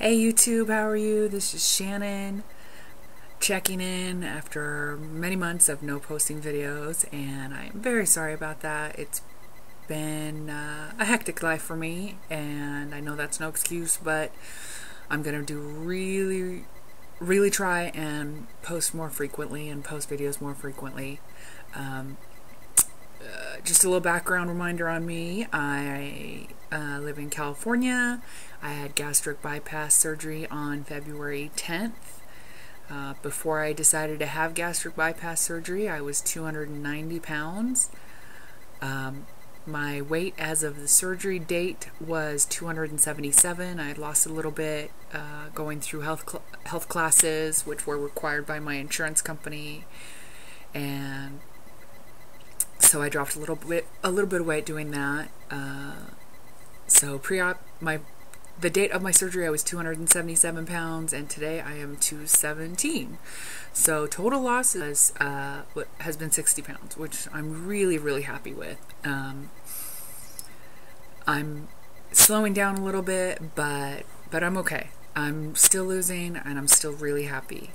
Hey YouTube, how are you? This is Shannon checking in after many months of no posting videos, and I'm very sorry about that. It's been a hectic life for me, and I know that's no excuse, but I'm gonna do really try and post more frequently and post videos more frequently. Just a little background reminder on me. I live in California. I had gastric bypass surgery on February 10th. Before I decided to have gastric bypass surgery, I was 290 pounds. My weight as of the surgery date was 277. I had lost a little bit going through health classes, which were required by my insurance company, and so I dropped a little bit of weight doing that. So pre-op, the date of my surgery, I was 277 pounds, and today I am 217. So total loss has been 60 pounds, which I'm really happy with. I'm slowing down a little bit, but I'm okay. I'm still losing, and I'm still really happy.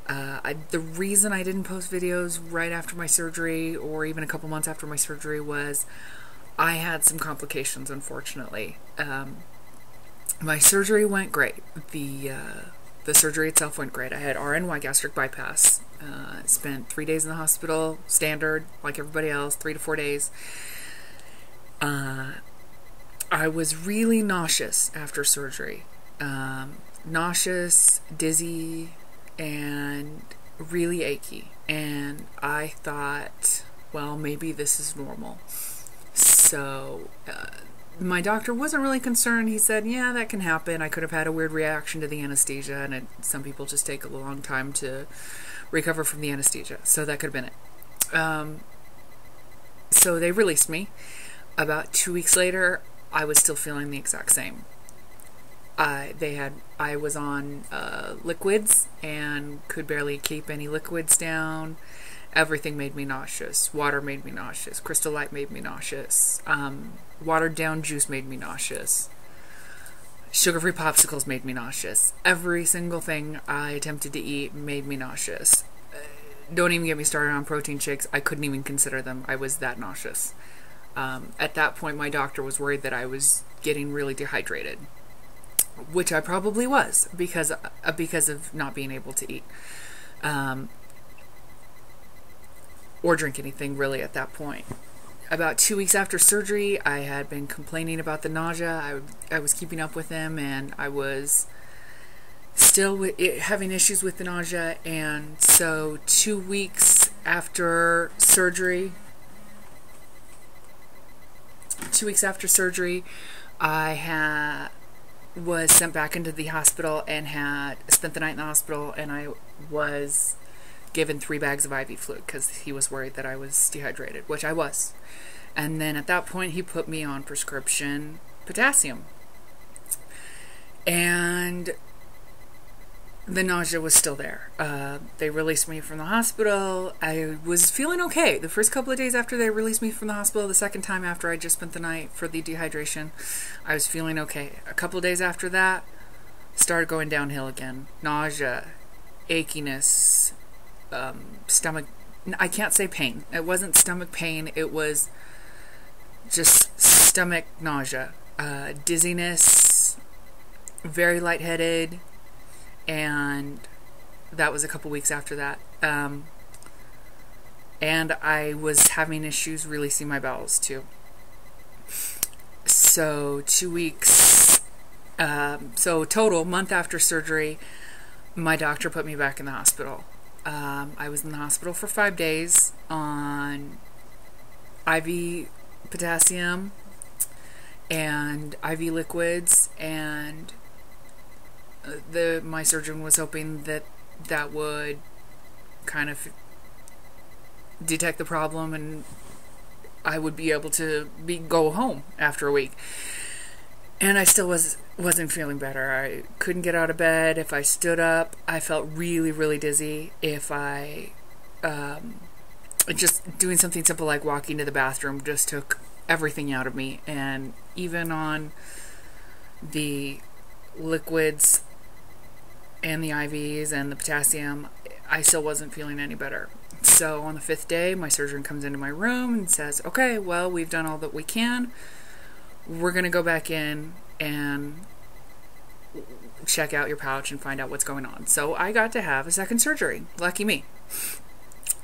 The reason I didn't post videos right after my surgery, or even a couple months after my surgery, was I had some complications, unfortunately. My surgery went great. The surgery itself went great. I had RNY, gastric bypass. Spent 3 days in the hospital, standard, like everybody else, 3 to 4 days. I was really nauseous after surgery. Nauseous, dizzy, and really achy. And I thought, well, maybe this is normal. So my doctor wasn't really concerned. He said, yeah, that can happen. I could have had a weird reaction to the anesthesia, and some people just take a long time to recover from the anesthesia. So that could have been it. So they released me. About 2 weeks later, I was still feeling the exact same. I was on liquids and could barely keep any liquids down. Everything made me nauseous. Water made me nauseous. Crystal Light made me nauseous. Watered down juice made me nauseous. Sugar-free popsicles made me nauseous. Every single thing I attempted to eat made me nauseous. Don't even get me started on protein shakes. I couldn't even consider them. I was that nauseous. At that point, my doctor was worried that I was getting really dehydrated, which I probably was because of not being able to eat or drink anything really at that point. About 2 weeks after surgery, I had been complaining about the nausea. I was keeping up with him, and I was still having issues with the nausea. And so 2 weeks after surgery, I was sent back into the hospital and had spent the night in the hospital, and I was given 3 bags of IV fluid because he was worried that I was dehydrated, which I was. And then at that point, he put me on prescription potassium, and the nausea was still there. They released me from the hospital. I was feeling okay the first couple of days after they released me from the hospital. The second time after I just spent the night for the dehydration, I was feeling okay. A couple of days after that, started going downhill again. Nausea, achiness, stomach, I can't say pain. It wasn't stomach pain. It was just stomach nausea, dizziness, very lightheaded. And that was a couple weeks after that. And I was having issues releasing my bowels too. So 2 weeks, so total, month after surgery, my doctor put me back in the hospital. I was in the hospital for 5 days on IV potassium and IV liquids, and my surgeon was hoping that would kind of detect the problem, and I would be able to go home after a week. And I still wasn't feeling better. I couldn't get out of bed. If I stood up, I felt really dizzy. If I just doing something simple like walking to the bathroom just took everything out of me. And even on the liquids and the IVs and the potassium, I still wasn't feeling any better. So on the 5th day, my surgeon comes into my room and says, okay, well, we've done all that we can. We're going to go back in and check out your pouch and find out what's going on. So I got to have a second surgery. Lucky me.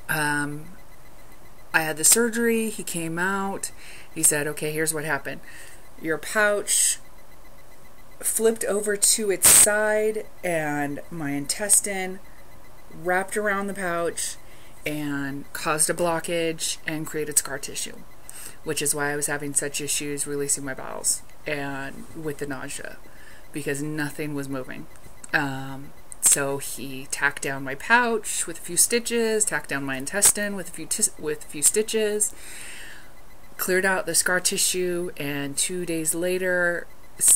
I had the surgery. He came out. He said, okay, here's what happened. Your pouch flipped over to its side and my intestine wrapped around the pouch and caused a blockage and created scar tissue, which is why I was having such issues releasing my bowels and with the nausea, because nothing was moving. So he tacked down my pouch with a few stitches, tacked down my intestine with a few stitches, cleared out the scar tissue, and 2 days later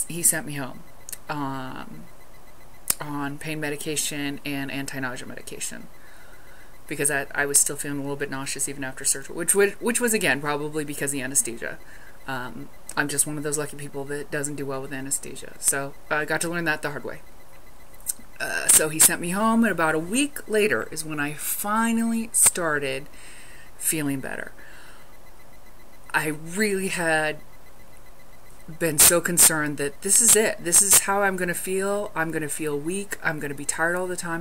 he sent me home on pain medication and anti-nausea medication, because I was still feeling a little bit nauseous even after surgery, which was again probably because of the anesthesia. I'm just one of those lucky people that doesn't do well with anesthesia, so I got to learn that the hard way. So he sent me home, and about a week later is when I finally started feeling better. I really had been so concerned that this is it. This is how I'm going to feel. I'm going to feel weak. I'm going to be tired all the time.